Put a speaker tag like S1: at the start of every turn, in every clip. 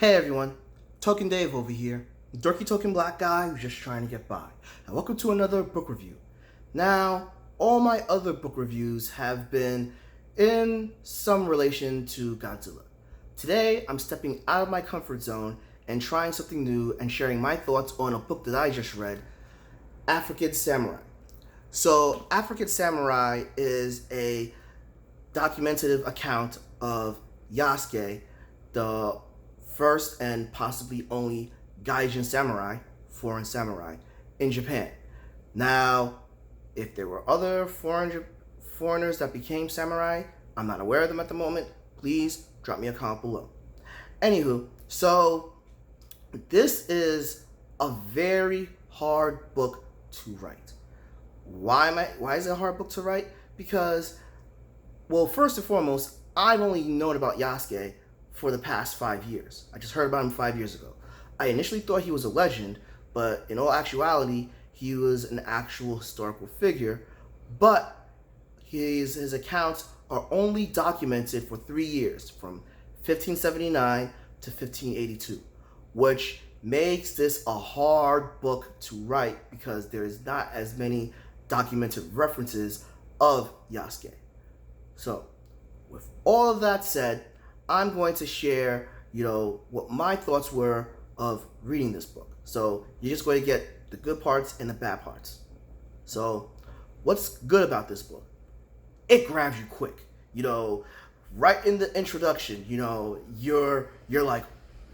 S1: Hey everyone, Token Dave over here, dorky token black guy who's just trying to get by. And welcome to another book review. Now, all my other book reviews have been in some relation to Godzilla. Today, I'm stepping out of my comfort zone and trying something new and sharing my thoughts on a book that I just read, African Samurai. So, African Samurai is a documentative account of Yasuke, the first and possibly only Gaijin samurai, foreign samurai, in Japan. Now, if there were other foreigners that became samurai, I'm not aware of them at the moment. Please drop me a comment below. Anywho, so this is a very hard book to write. Why is it a hard book to write? Because, well, first and foremost, I've only known about Yasuke for the past 5 years. I just heard about him 5 years ago. I initially thought he was a legend, but in all actuality, he was an actual historical figure, but his accounts are only documented for 3 years, from 1579 to 1582, which makes this a hard book to write because there is not as many documented references of Yasuke. So, with all of that said, I'm going to share, what my thoughts were of reading this book. So you're just going to get the good parts and the bad parts. So what's good about this book? It grabs you quick. Right in the introduction, you're like,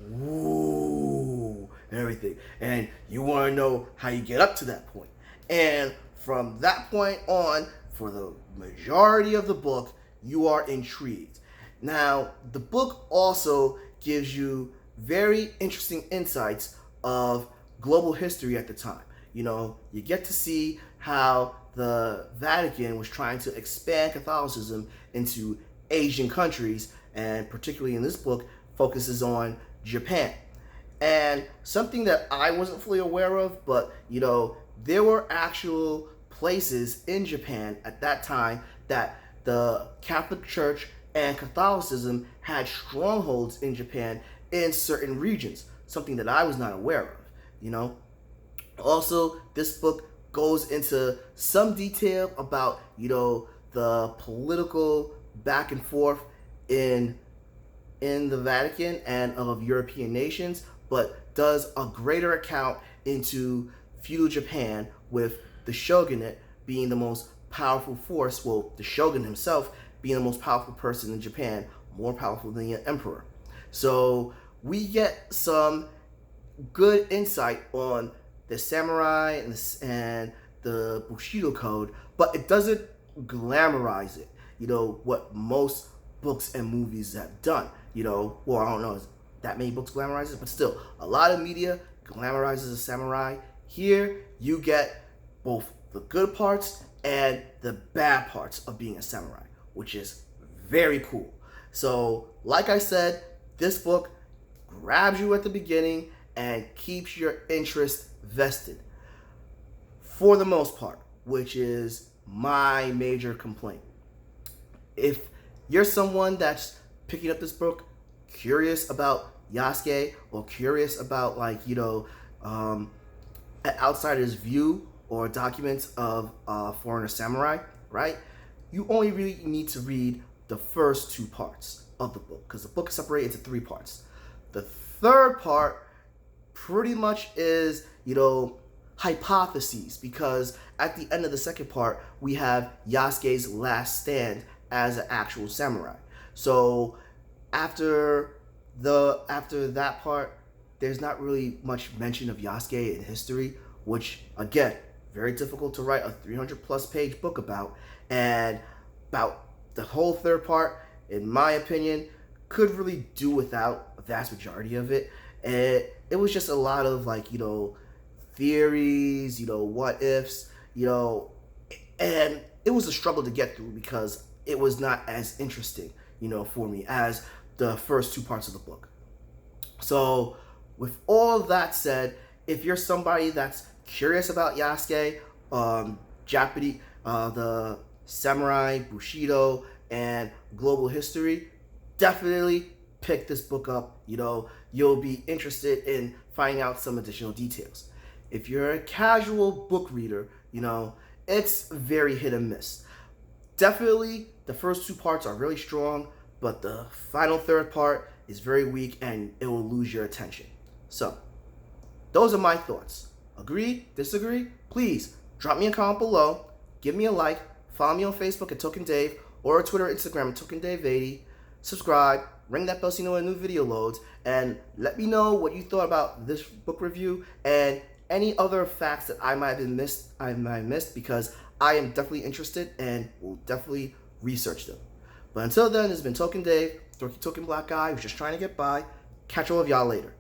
S1: woo, and everything. And you want to know how you get up to that point. And from that point on, for the majority of the book, you are intrigued. Now, the book also gives you very interesting insights of global history at the time. You get to see how the Vatican was trying to expand Catholicism into Asian countries, and particularly in this book, focuses on Japan. And something that I wasn't fully aware of, but, there were actual places in Japan at that time that the Catholic Church and Catholicism had strongholds in Japan in certain regions, something that I was not aware of, Also, this book goes into some detail about, the political back and forth in the Vatican and of European nations, but does a greater account into feudal Japan, with the shogunate being the most powerful force, well, the shogun himself being the most powerful person in Japan, more powerful than the emperor. So we get some good insight on the samurai and the Bushido code, but it doesn't glamorize it, what most books and movies have done. Well, I don't know if that many books glamorize it, but still, a lot of media glamorizes a samurai. Here, you get both the good parts and the bad parts of being a samurai, which is very cool. So, like I said, this book grabs you at the beginning and keeps your interest vested for the most part, which is my major complaint. If you're someone that's picking up this book curious about Yasuke, or curious about an outsider's view or documents of foreigner samurai, right? You only really need to read the first 2 parts of the book, because the book is separated into 3 parts. The third part pretty much is, hypotheses, because at the end of the second part, we have Yasuke's last stand as an actual samurai. So after that part, there's not really much mention of Yasuke in history, which, again, very difficult to write a 300-plus page book about. And about the whole third part, in my opinion, could really do without a vast majority of it. And it was just a lot of theories, what ifs, and it was a struggle to get through because it was not as interesting, for me as the first 2 parts of the book. So with all that said, if you're somebody that's curious about Yasuke, Japanese, the samurai, Bushido, and global history, definitely pick this book up, you'll be interested in finding out some additional details. If you're a casual book reader, it's very hit and miss. Definitely, the first two parts are really strong, but the final third part is very weak and it will lose your attention. So, those are my thoughts. Agree? Disagree? Please drop me a comment below, give me a like, follow me on Facebook at Token Dave, or Twitter or Instagram at Token Dave 80. Subscribe, ring that bell so you know when a new video loads, and let me know what you thought about this book review and any other facts that I might have missed, because I am definitely interested and will definitely research them. But until then, this has been Token Dave, dorky token black guy who's just trying to get by. Catch all of y'all later.